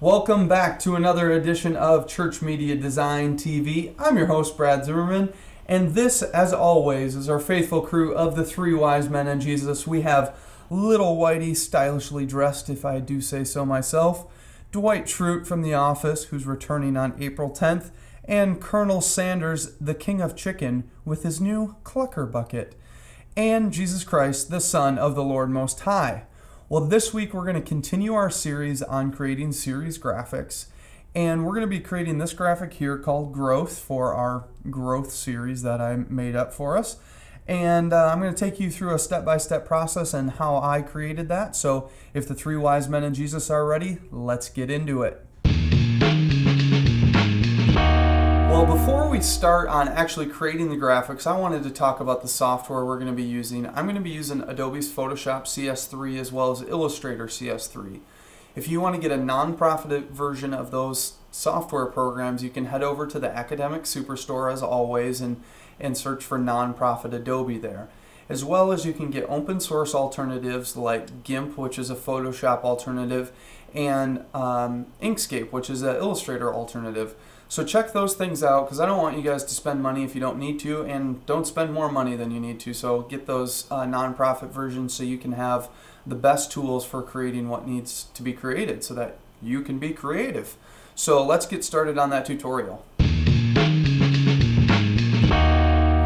Welcome back to another edition of Church Media Design TV. I'm your host, Brad Zimmerman, and this, as always, is our faithful crew of the three wise men and Jesus. We have little Whitey, stylishly dressed, if I do say so myself, Dwight Schrute from The Office, who's returning on April 10th, and Colonel Sanders, the King of Chicken, with his new Clucker bucket, and Jesus Christ, the Son of the Lord Most High. Well, this week we're going to continue our series on creating series graphics, and we're going to be creating this graphic here called Growth for our Growth series that I made up for us. And I'm going to take you through a step-by-step process and how I created that. So if the three wise men and Jesus are ready, let's get into it. Well, before we start on actually creating the graphics, I wanted to talk about the software we're going to be using. I'm going to be using Adobe's Photoshop CS3 as well as Illustrator CS3. If you want to get a non-profit version of those software programs, you can head over to the Academic Superstore as always and search for non-profit Adobe there. As well as you can get open source alternatives like GIMP, which is a Photoshop alternative, and Inkscape, which is an Illustrator alternative. So check those things out, because I don't want you guys to spend money if you don't need to, and don't spend more money than you need to. So get those non-profit versions so you can have the best tools for creating what needs to be created so that you can be creative. So let's get started on that tutorial.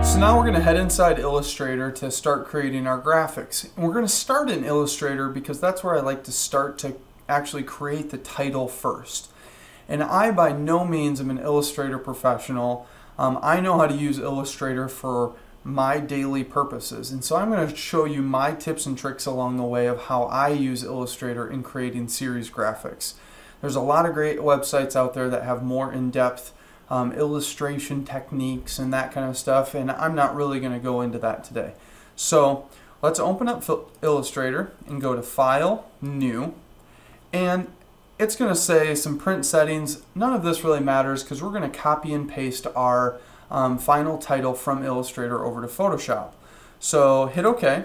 So now we're going to head inside Illustrator to start creating our graphics. And we're going to start in Illustrator because that's where I like to start to actually create the title first. And I by no means am an Illustrator professional. I know how to use Illustrator for my daily purposes. And so I'm going to show you my tips and tricks along the way of how I use Illustrator in creating series graphics. There's a lot of great websites out there that have more in-depth illustration techniques and that kind of stuff, and I'm not really going to go into that today. So let's open up Illustrator and go to File, New, and it's going to say some print settings. None of this really matters because we're going to copy and paste our final title from Illustrator over to Photoshop. So hit OK,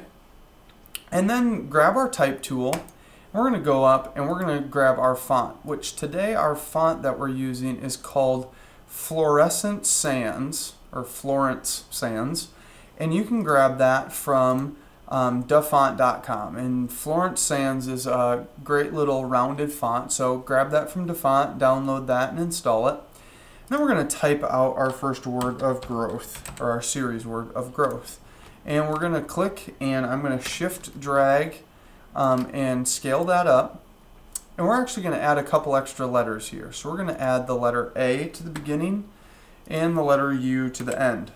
and then grab our type tool. We're going to go up and we're going to grab our font, which today our font that we're using is called Fluorescent Sans, or Florence Sans, and you can grab that from dafont.com. And Florence Sans is a great little rounded font, so grab that from Dafont, download that, and install it. And then we're going to type out our first word of growth, or our series word of growth. And we're going to click, and I'm going to shift drag and scale that up. And we're actually going to add a couple extra letters here. So we're going to add the letter A to the beginning and the letter U to the end.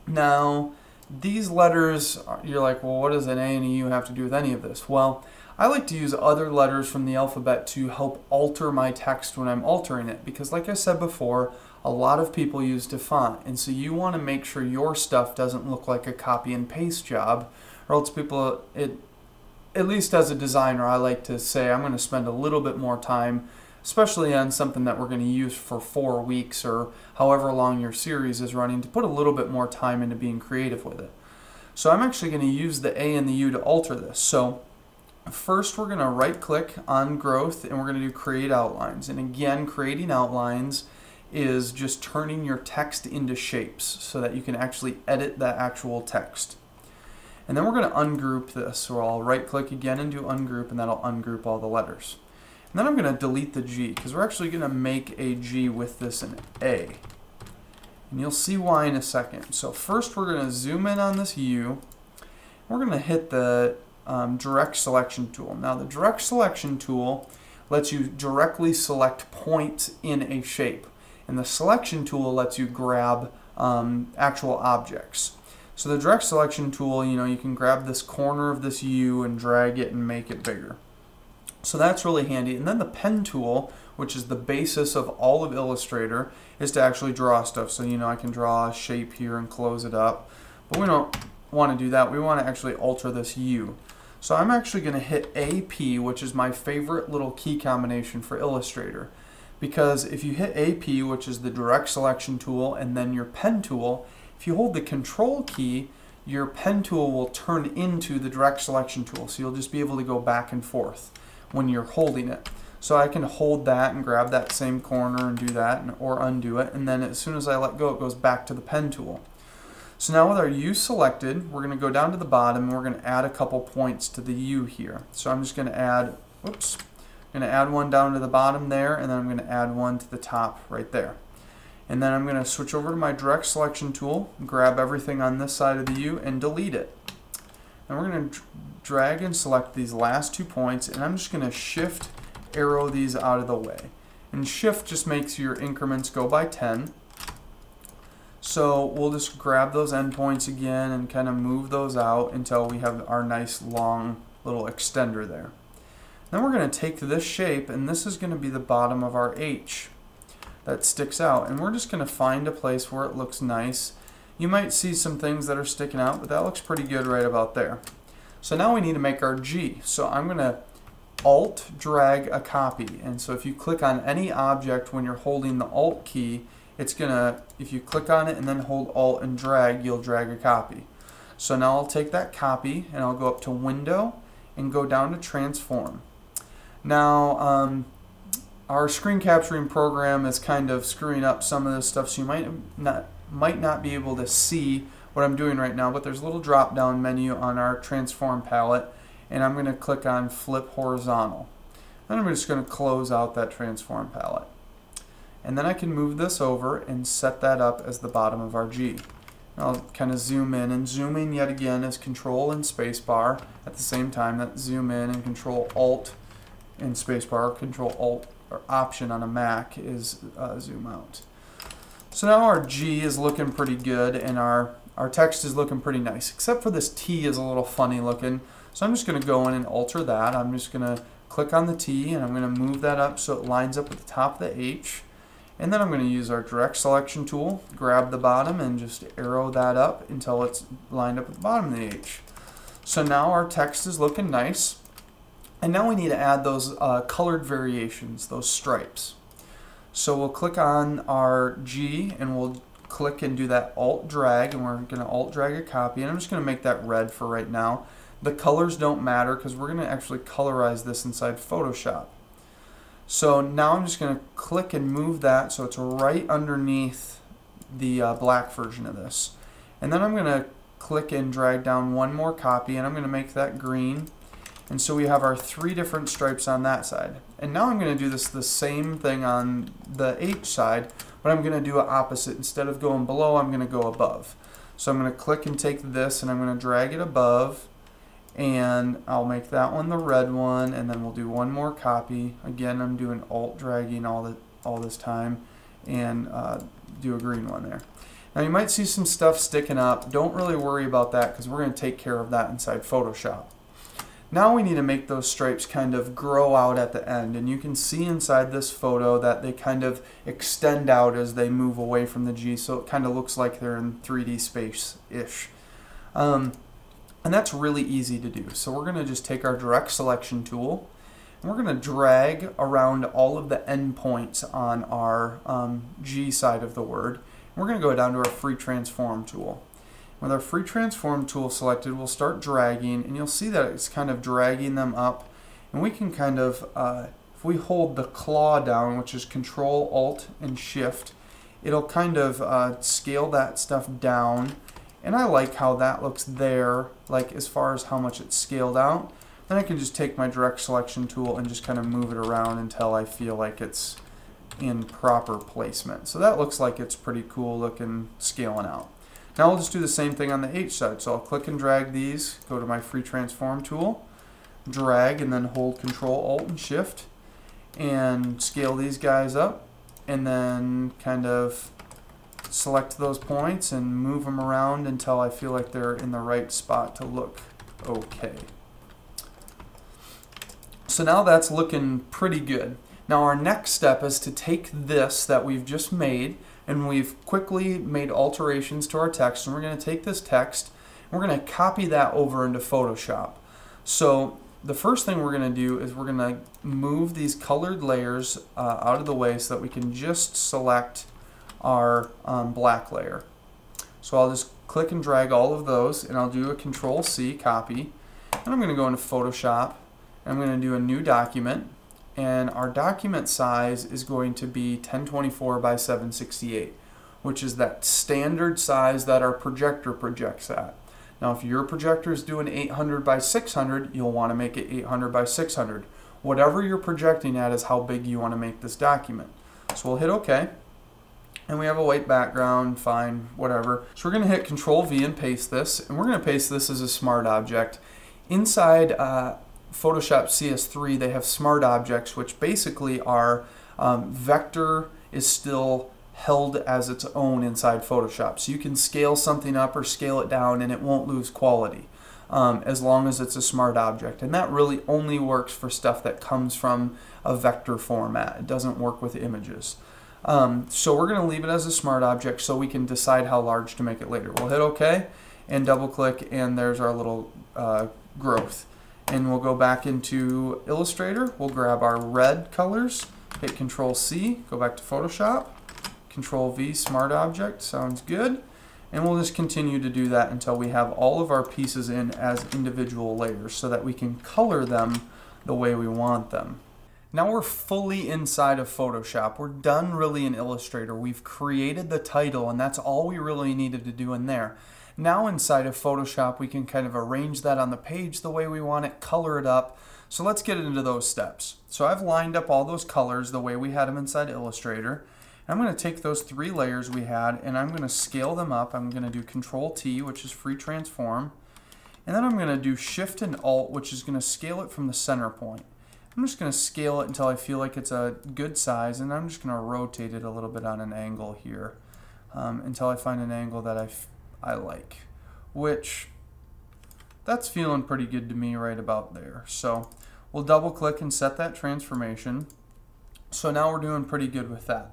Now, these letters, you're like, well, what does an A and a U have to do with any of this? Well, I like to use other letters from the alphabet to help alter my text when I'm altering it, because like I said before, a lot of people use Dafont, and so you want to make sure your stuff doesn't look like a copy and paste job, or else people, at least as a designer, I like to say I'm going to spend a little bit more time, especially on something that we're going to use for 4 weeks or however long your series is running, to put a little bit more time into being creative with it. So I'm actually going to use the A and the U to alter this. So first we're going to right click on growth and we're going to do create outlines. And again, creating outlines is just turning your text into shapes so that you can actually edit that actual text. And then we're going to ungroup this. So I'll right click again and do ungroup, and that'll ungroup all the letters. And then I'm going to delete the G, because we're actually going to make a G with this an A. And you'll see why in a second. So first we're going to zoom in on this U. We're going to hit the direct selection tool. Now the direct selection tool lets you directly select points in a shape. And the selection tool lets you grab actual objects. So the direct selection tool, you can grab this corner of this U and drag it and make it bigger. So that's really handy. And then the pen tool, which is the basis of all of Illustrator, is to actually draw stuff. So I can draw a shape here and close it up. But we don't want to do that. We want to actually alter this U. So I'm actually going to hit AP, which is my favorite little key combination for Illustrator. Because if you hit AP, which is the direct selection tool, and then your pen tool, if you hold the control key, your pen tool will turn into the direct selection tool. So you'll just be able to go back and forth when you're holding it. So I can hold that and grab that same corner and do that, or undo it, and then as soon as I let go, it goes back to the pen tool. So now with our U selected, we're going to go down to the bottom and we're going to add a couple points to the U here. So I'm just going to add, oops, I'm going to add one down to the bottom there, and then I'm going to add one to the top right there. And then I'm going to switch over to my direct selection tool, grab everything on this side of the U and delete it. And we're going to drag and select these last 2 points, and I'm just going to shift arrow these out of the way. And shift just makes your increments go by 10. So we'll just grab those endpoints again and kind of move those out until we have our nice long little extender there. Then we're going to take this shape, and this is going to be the bottom of our H that sticks out, and we're just going to find a place where it looks nice. You might see some things that are sticking out, but that looks pretty good right about there. So now we need to make our G. So I'm going to Alt drag a copy, and so if you click on any object when you're holding the Alt key, it's gonna, if you click on it and then hold Alt and drag, you'll drag a copy. So now I'll take that copy and I'll go up to Window and go down to Transform. Now our screen capturing program is kind of screwing up some of this stuff, so you might not be able to see what I'm doing right now, but there's a little drop down menu on our Transform palette, and I'm going to click on Flip Horizontal. And I'm just going to close out that Transform palette. And then I can move this over and set that up as the bottom of our G. I'll kind of zoom in, and zooming yet again is Control and Spacebar at the same time. That zoom in and Control Alt and Spacebar, Control Alt or Option on a Mac is zoom out. So now our G is looking pretty good, and our text is looking pretty nice, except for this T is a little funny looking. So I'm just going to go in and alter that. I'm just going to click on the T, and I'm going to move that up so it lines up with the top of the H. And then I'm going to use our direct selection tool, grab the bottom, and just arrow that up until it's lined up with the bottom of the H. So now our text is looking nice. And now we need to add those colored variations, those stripes. So we'll click on our G, and we'll click and do that Alt drag, and we're going to Alt drag a copy, and I'm just going to make that red for right now. The colors don't matter because we're going to actually colorize this inside Photoshop. So now I'm just going to click and move that so it's right underneath the black version of this. And then I'm going to click and drag down one more copy, and I'm going to make that green. And so we have our 3 different stripes on that side. And now I'm going to do the same thing on the H side, but I'm going to do it opposite. Instead of going below, I'm going to go above. So I'm going to click and take this, and I'm going to drag it above, and I'll make that one the red one, and then we'll do one more copy. Again, I'm doing Alt dragging all this time, and do a green one there. Now you might see some stuff sticking up. Don't really worry about that because we're going to take care of that inside Photoshop. Now we need to make those stripes kind of grow out at the end, and you can see inside this photo that they kind of extend out as they move away from the G, so it kind of looks like they're in 3D space-ish. And that's really easy to do. So we're going to just take our direct selection tool, and we're going to drag around all of the endpoints on our G side of the word. And we're going to go down to our free transform tool. With our free transform tool selected, we'll start dragging, and you'll see that it's kind of dragging them up. And we can kind of, if we hold the claw down, which is Control, Alt, and Shift, it'll kind of scale that stuff down. And I like how that looks there, like as far as how much it's scaled out. Then I can just take my direct selection tool and just kind of move it around until I feel like it's in proper placement. So that looks like it's pretty cool looking scaling out. Now we'll just do the same thing on the H side. So I'll click and drag these, go to my free transform tool, drag, and then hold Control, Alt, and Shift, and scale these guys up, and then kind of select those points and move them around until I feel like they're in the right spot to look okay. So now that's looking pretty good. Now our next step is to take this that we've just made, and we've quickly made alterations to our text, and we're going to take this text and we're going to copy that over into Photoshop. So the first thing we're going to do is we're going to move these colored layers out of the way so that we can just select our black layer. So I'll just click and drag all of those, and I'll do a Control C, copy, and I'm going to go into Photoshop, and I'm going to do a new document, and our document size is going to be 1024 by 768, which is that standard size that our projector projects at. Now if your projector is doing 800 by 600, you'll want to make it 800 by 600. Whatever you're projecting at is how big you want to make this document. So we'll hit OK, and we have a white background, fine, whatever. So we're going to hit Control V and paste this, and we're going to paste this as a smart object. Inside Photoshop CS3, they have smart objects, which basically are vector is still held as its own inside Photoshop. So you can scale something up or scale it down and it won't lose quality as long as it's a smart object. And that really only works for stuff that comes from a vector format. It doesn't work with images. So we're going to leave it as a smart object so we can decide how large to make it later. We'll hit OK and double click, and there's our little growth. And we'll go back into Illustrator. We'll grab our red colors, hit Control C, go back to Photoshop, Control V, Smart Object, sounds good. And we'll just continue to do that until we have all of our pieces in as individual layers so that we can color them the way we want them. Now we're fully inside of Photoshop. We're done really in Illustrator. We've created the title, and that's all we really needed to do in there. Now inside of Photoshop, we can kind of arrange that on the page the way we want it, color it up. So let's get into those steps. So I've lined up all those colors the way we had them inside Illustrator. I'm going to take those 3 layers we had, and I'm going to scale them up. I'm going to do Control T, which is free transform. And then I'm going to do Shift and Alt, which is going to scale it from the center point. I'm just going to scale it until I feel like it's a good size, and I'm just going to rotate it a little bit on an angle here until I find an angle that I like, which that's feeling pretty good to me right about there. So we'll double click and set that transformation. So now we're doing pretty good with that.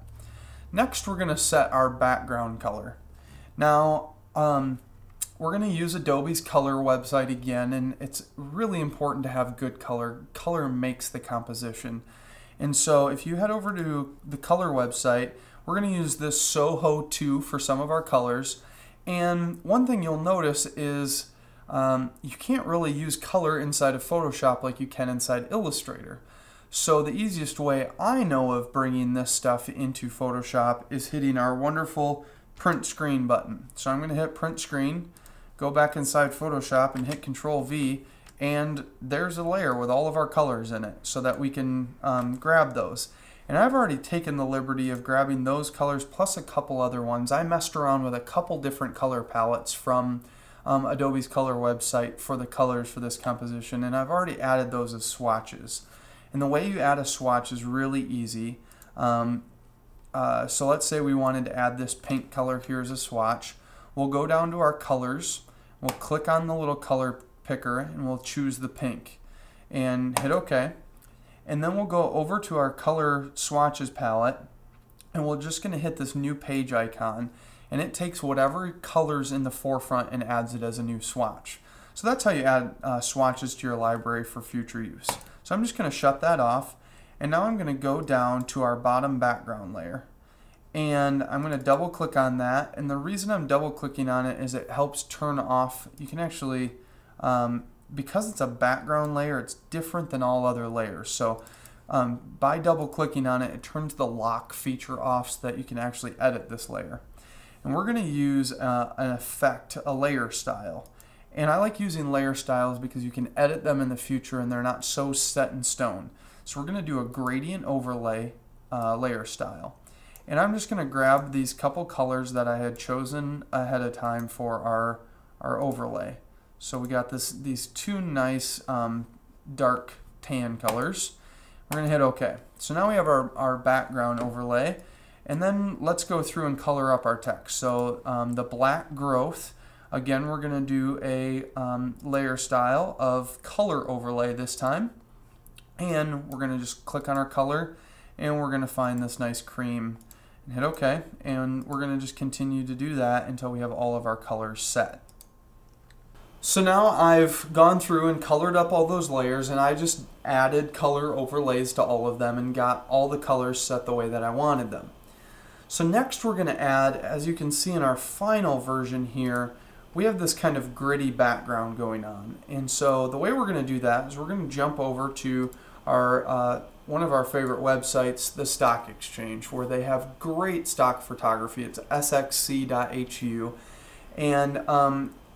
Next we're going to set our background color. Now we're going to use Adobe's color website again, and it's really important to have good color. Color makes the composition. And so if you head over to the color website, we're going to use this Soho 2 for some of our colors. And one thing you'll notice is you can't really use color inside of Photoshop like you can inside Illustrator. So the easiest way I know of bringing this stuff into Photoshop is hitting our wonderful print screen button. So I'm going to hit print screen, go back inside Photoshop and hit Control V, and there's a layer with all of our colors in it so that we can grab those. And I've already taken the liberty of grabbing those colors plus a couple other ones. I messed around with a couple different color palettes from Adobe's color website for the colors for this composition, and I've already added those as swatches. And the way you add a swatch is really easy. So let's say we wanted to add this pink color here as a swatch. We'll go down to our colors, we'll click on the little color picker, and we'll choose the pink and hit OK. And then we'll go over to our color swatches palette, and we're just going to hit this new page icon, and it takes whatever colors in the forefront and adds it as a new swatch. So that's how you add swatches to your library for future use. So I'm just going to shut that off, and now I'm going to go down to our bottom background layer, and I'm going to double click on that. And the reason I'm double clicking on it is it helps turn off, you can actually because it's a background layer, it's different than all other layers. So by double clicking on it, it turns the lock feature off so that you can actually edit this layer. And we're going to use an effect, a layer style. And I like using layer styles because you can edit them in the future and they're not so set in stone. So we're going to do a gradient overlay layer style. And I'm just going to grab these couple colors that I had chosen ahead of time for our overlay. So we got these 2 nice dark tan colors. We're going to hit OK. So now we have our background overlay. And then let's go through and color up our text. So the black growth, again, we're going to do a layer style of color overlay this time. And we're going to just click on our color, and we're going to find this nice cream and hit OK. And we're going to just continue to do that until we have all of our colors set. So now I've gone through and colored up all those layers, and I just added color overlays to all of them and got all the colors set the way that I wanted them. So next we're going to add, as you can see in our final version here, we have this kind of gritty background going on. And so the way we're going to do that is we're going to jump over to our one of our favorite websites, the Stock Exchange, where they have great stock photography. It's sxc.hu, and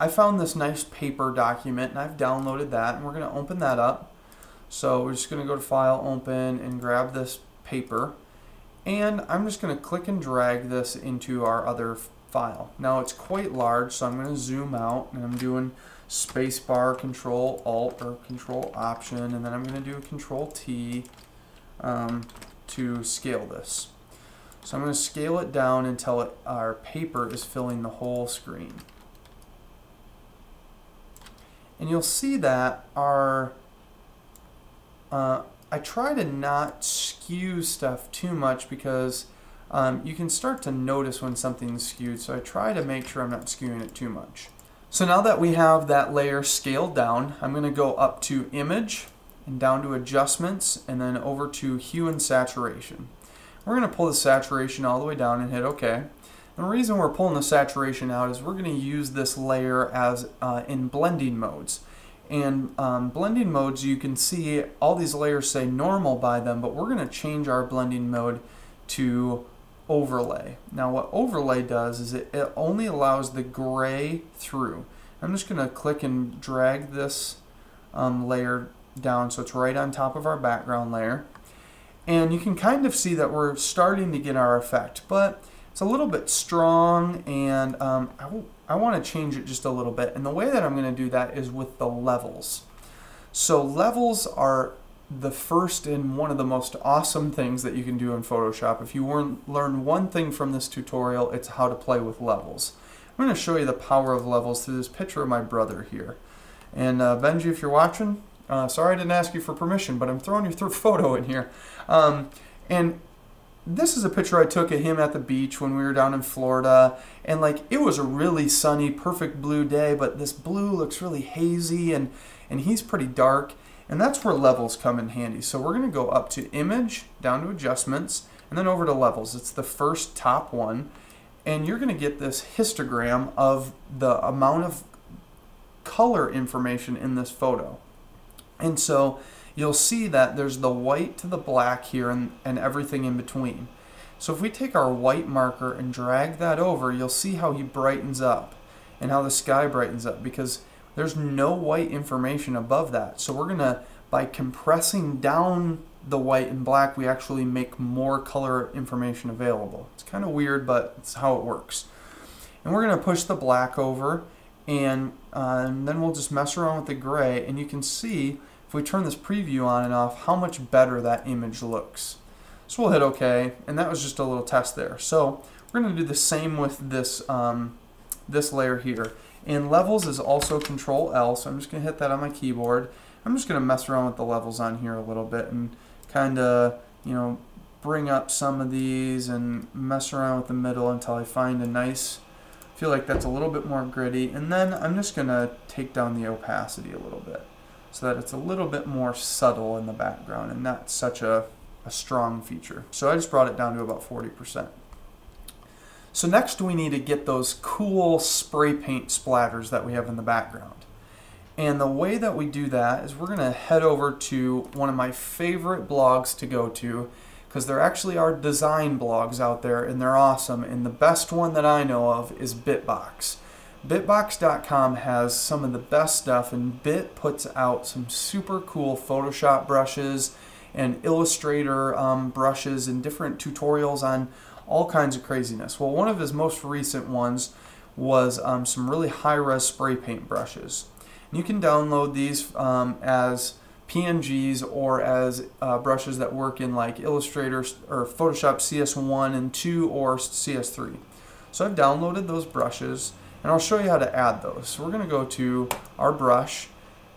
I found this nice paper document, and I've downloaded that, and we're going to open that up. So we're just going to go to File, Open, and grab this paper, and I'm just going to click and drag this into our other file. Now it's quite large, so I'm going to zoom out, and I'm doing spacebar, Control Alt or Control Option, and then I'm going to do Control T to scale this. So I'm going to scale it down until our paper is filling the whole screen. And you'll see that our I try to not skew stuff too much because you can start to notice when something's skewed, so I try to make sure I'm not skewing it too much. So now that we have that layer scaled down, I'm going to go up to Image and down to Adjustments and then over to Hue and Saturation. We're going to pull the saturation all the way down and hit OK. And the reason we're pulling the saturation out is we're going to use this layer as in blending modes. And blending modes, you can see all these layers say normal by them, but we're going to change our blending mode to overlay. Now what overlay does is it only allows the gray through. I'm just going to click and drag this layer down so it's right on top of our background layer. And you can kind of see that we're starting to get our effect, but it's a little bit strong, and I want to change it just a little bit. And the way that I'm going to do that is with the levels. So levels are the first and one of the most awesome things that you can do in Photoshop. If you learn one thing from this tutorial, it's how to play with levels. I'm going to show you the power of levels through this picture of my brother here. And Benji, if you're watching, sorry I didn't ask you for permission, but I'm throwing your photo in here. And this is a picture I took of him at the beach when we were down in Florida, and like it was a really sunny, perfect blue day, but this blue looks really hazy, and he's pretty dark, and that's where levels come in handy. So we're going to go up to Image, down to Adjustments, and then over to Levels. It's the first top one, and you're going to get this histogram of the amount of color information in this photo. And so you'll see that there's the white to the black here and everything in between. So if we take our white marker and drag that over, you'll see how he brightens up and how the sky brightens up, because there's no white information above that. So we're gonna, by compressing down the white and black, we actually make more color information available. It's kind of weird, but it's how it works. And we're gonna push the black over, and then we'll just mess around with the gray, and you can see if we turn this preview on and off how much better that image looks. So we'll hit OK, and that was just a little test there. So we're going to do the same with this this layer here. And levels is also Control L, so I'm just going to hit that on my keyboard. I'm just going to mess around with the levels on here a little bit and kind of, you know, bring up some of these and mess around with the middle until I find a nice, feel like that's a little bit more gritty. And then I'm just going to take down the opacity a little bit so that it's a little bit more subtle in the background and not such a strong feature. So I just brought it down to about 40%. So next we need to get those cool spray paint splatters that we have in the background. And the way that we do that is we're going to head over to one of my favorite blogs to go to, because there actually are design blogs out there and they're awesome. And the best one that I know of is Bitbox. Bitbox.com has some of the best stuff, and Bit puts out some super cool Photoshop brushes and Illustrator brushes and different tutorials on all kinds of craziness. Well, one of his most recent ones was some really high-res spray paint brushes. And you can download these as PNGs or as brushes that work in like Illustrator or Photoshop CS1 and 2 or CS3. So I've downloaded those brushes, and I'll show you how to add those. So we're going to go to our brush,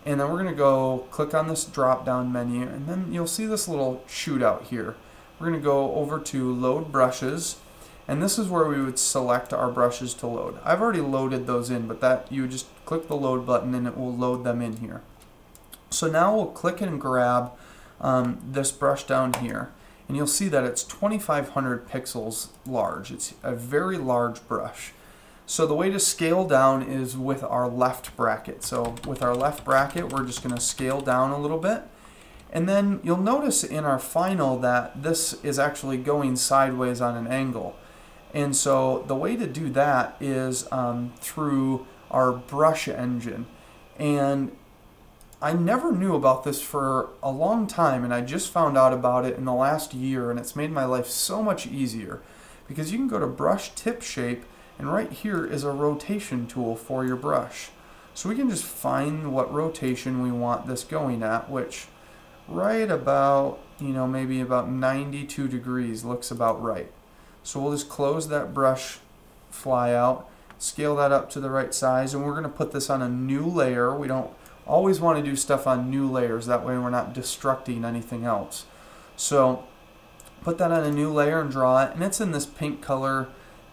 and then we're going to go click on this drop down menu, and then you'll see this little shootout here. We're going to go over to Load Brushes, and this is where we would select our brushes to load. I've already loaded those in, but that you would just click the load button and it will load them in here. So now we'll click and grab this brush down here, and you'll see that it's 2500 pixels large. It's a very large brush. So the way to scale down is with our left bracket. So with our left bracket, we're just going to scale down a little bit. And then you'll notice in our final that this is actually going sideways on an angle. And so the way to do that is through our brush engine. And I never knew about this for a long time, and I just found out about it in the last year, and it's made my life so much easier because you can go to brush tip shape, and right here is a rotation tool for your brush. So we can just find what rotation we want this going at, which right about, maybe about 92 degrees looks about right. So we'll just close that brush fly out, scale that up to the right size, and we're going to put this on a new layer. We don't always want to do stuff on new layers, that way we're not destructing anything else. So put that on a new layer and draw it, and it's in this pink color,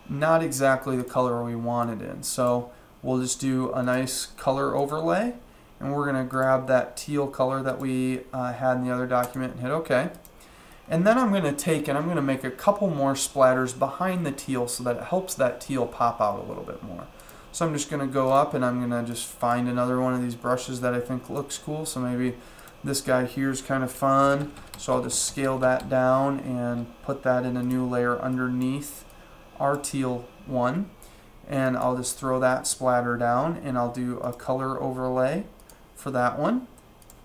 not exactly the color we want it in. So we'll just do a nice color overlay, and we're going to grab that teal color that we had in the other document and hit OK. And then I'm going to take and I'm going to make a couple more splatters behind the teal so that it helps that teal pop out a little bit more. So I'm just going to go up and I'm going to just find another one of these brushes that I think looks cool. So maybe this guy here is kind of fun. So I'll just scale that down and put that in a new layer underneath our teal one. And I'll just throw that splatter down and I'll do a color overlay for that one.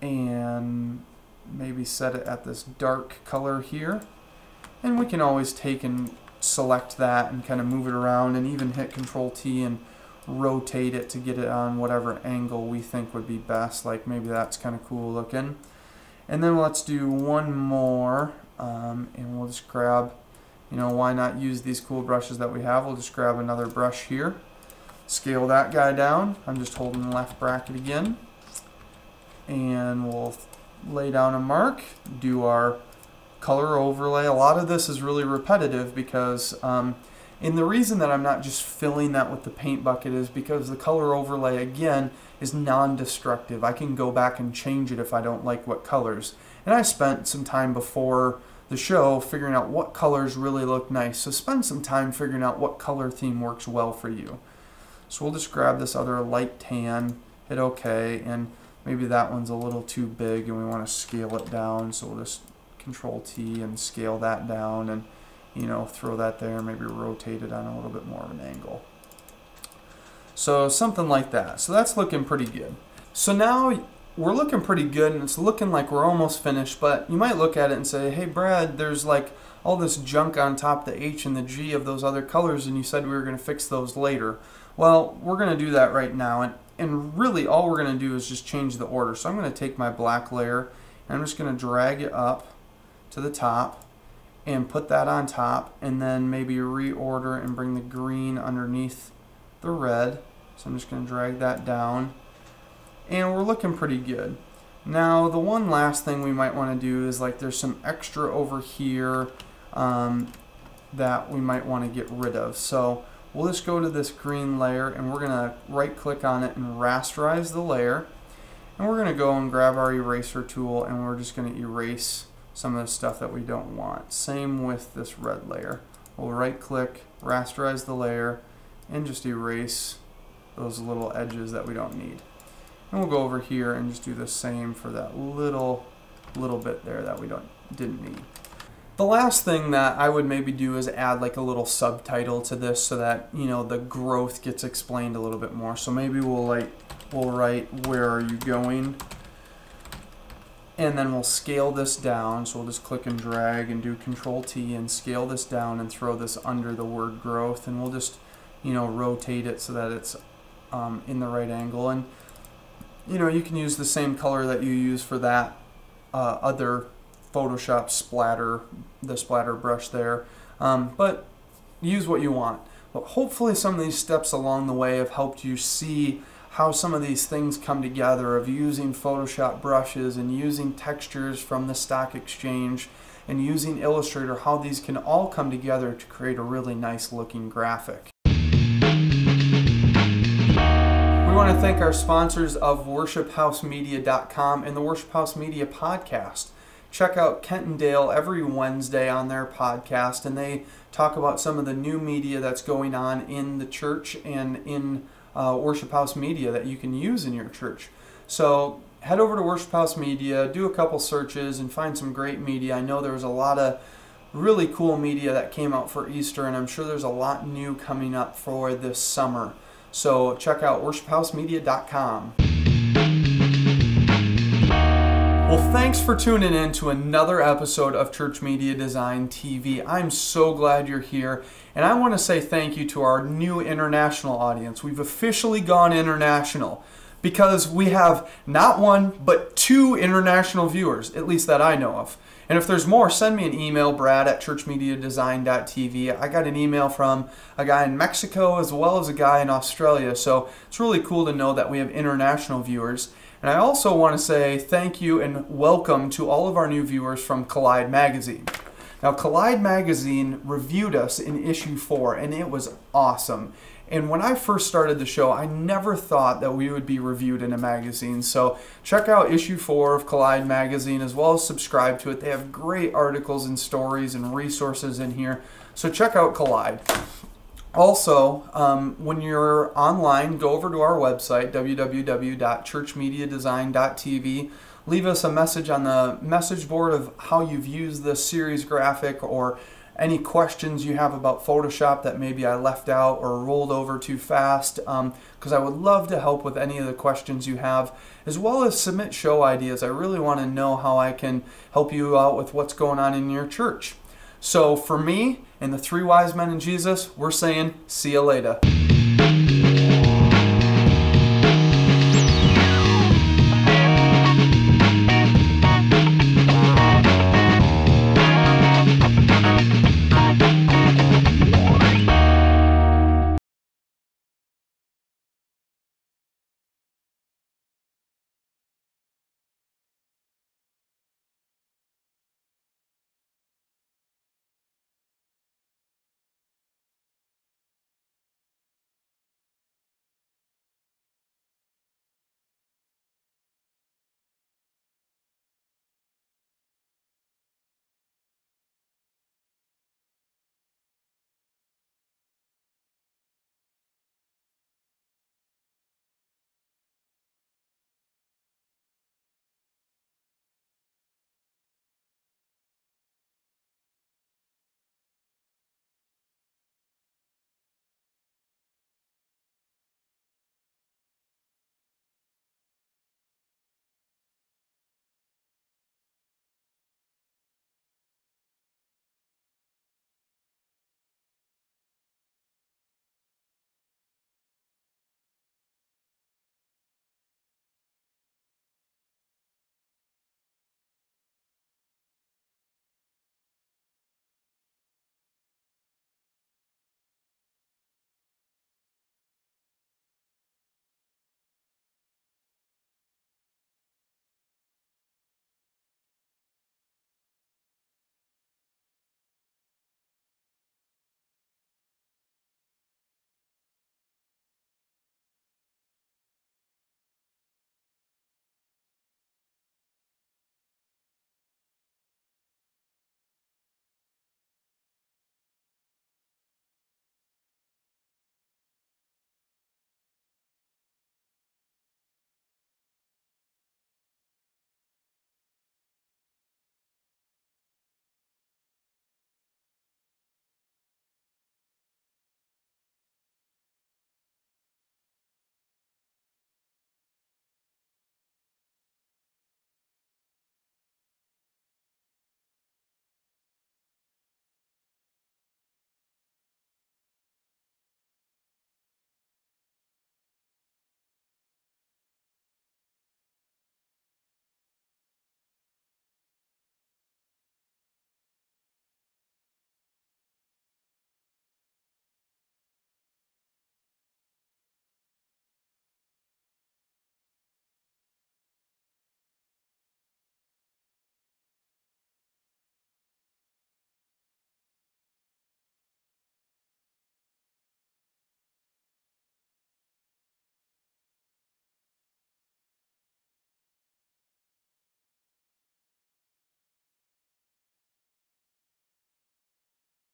And maybe set it at this dark color here. And we can always take and select that and kind of move it around and even hit Control T and rotate it to get it on whatever angle we think would be best. Like maybe that's kind of cool looking. And then let's do one more, and we'll just grab, why not use these cool brushes that we have. We'll just grab another brush here, scale that guy down. I'm just holding the left bracket again, and we'll lay down a mark, do our color overlay. A lot of this is really repetitive because and the reason that I'm not just filling that with the paint bucket is because the color overlay, again, is non-destructive. I can go back and change it if I don't like what colors. And I spent some time before the show figuring out what colors really look nice. So spend some time figuring out what color theme works well for you. So we'll just grab this other light tan, hit OK, and maybe that one's a little too big and we want to scale it down. So we'll just Control T and scale that down and throw that there, maybe rotate it on a little bit more of an angle. So something like that. So that's looking pretty good. So now we're looking pretty good and it's looking like we're almost finished, but you might look at it and say, hey Brad, there's like all this junk on top, the H and the G of those other colors, and you said we were going to fix those later. Well, we're going to do that right now, and really all we're going to do is just change the order. So I'm going to take my black layer and I'm just going to drag it up to the top and put that on top, and then maybe reorder and bring the green underneath the red. So I'm just going to drag that down, and we're looking pretty good. Now the one last thing we might want to do is like there's some extra over here that we might want to get rid of. So we'll just go to this green layer and we're going to right click on it and rasterize the layer, and we're going to go and grab our eraser tool and we're just going to erase some of the stuff that we don't want. Same with this red layer. We'll right click, rasterize the layer, and just erase those little edges that we don't need. And we'll go over here and just do the same for that little bit there that we didn't need. The last thing that I would maybe do is add like a little subtitle to this so that the growth gets explained a little bit more. So maybe we'll write "Where are you going?" And then we'll scale this down. So we'll just click and drag and do Control T and scale this down and throw this under the word growth, and we'll just rotate it so that it's in the right angle. And you can use the same color that you use for that other Photoshop splatter, the splatter brush there, but use what you want. But hopefully some of these steps along the way have helped you see how some of these things come together, of using Photoshop brushes and using textures from the Stock Exchange and using Illustrator, how these can all come together to create a really nice looking graphic. We want to thank our sponsors of WorshipHouseMedia.com and the Worship House Media podcast. Check out Kent and Dale every Wednesday on their podcast, and they talk about some of the new media that's going on in the church and in Worship House Media that you can use in your church. So head over to Worship House Media, do a couple searches, and find some great media. I know there was a lot of really cool media that came out for Easter, and I'm sure there's a lot new coming up for this summer. So check out worshiphousemedia.com. Well, thanks for tuning in to another episode of Church Media Design TV. I'm so glad you're here, and I want to say thank you to our new international audience. We've officially gone international because we have not one, but 2 international viewers, at least that I know of. And if there's more, send me an email, brad@ChurchMediaDesign.tv. I got an email from a guy in Mexico as well as a guy in Australia, so it's really cool to know that we have international viewers. And I also want to say thank you and welcome to all of our new viewers from Collide Magazine. Now, Collide Magazine reviewed us in issue 4, and it was awesome. And when I first started the show, I never thought that we would be reviewed in a magazine. So check out issue 4 of Collide Magazine, as well as subscribe to it. They have great articles and stories and resources in here. So check out Collide. Also, when you're online, go over to our website, www.ChurchMediaDesign.tv. Leave us a message on the message board of how you've used this series graphic, or any questions you have about Photoshop that maybe I left out or rolled over too fast, because I would love to help with any of the questions you have, as well as submit show ideas. I really want to know how I can help you out with what's going on in your church. So for me and the 3 wise men and Jesus, we're saying see you later.